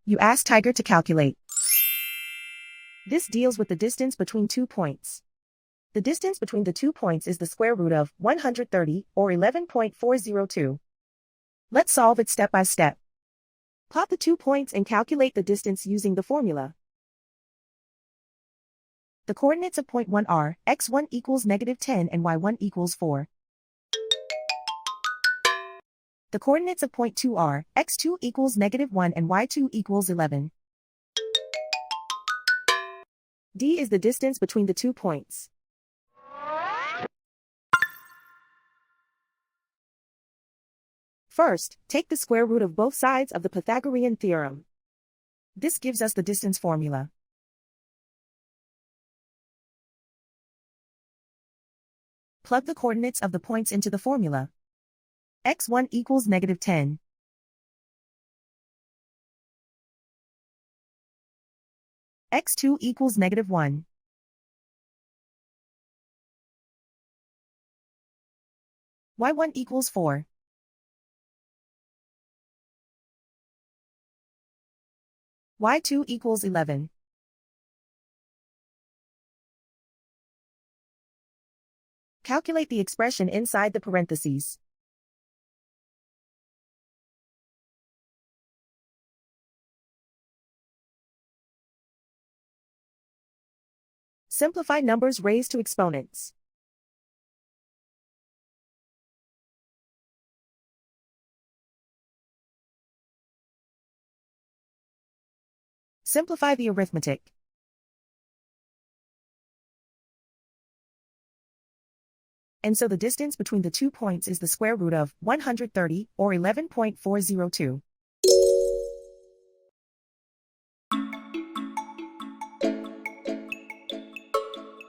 You ask Tiger to calculate. This deals with the distance between 2 points. The distance between the 2 points is the square root of 130, or 11.402. Let's solve it step by step. Plot the 2 points and calculate the distance using the formula. The coordinates of point 1 are x1 equals -10 and y1 equals 4. The coordinates of point 2 are x2 equals -1 and y2 equals 11. D is the distance between the 2 points. First, take the square root of both sides of the Pythagorean theorem. This gives us the distance formula. Plug the coordinates of the points into the formula. x1 equals -10. x2 equals -1. y1 equals 4. y2 equals 11. Calculate the expression inside the parentheses. Simplify numbers raised to exponents. Simplify the arithmetic. And so the distance between the 2 points is the square root of 130, or 11.402.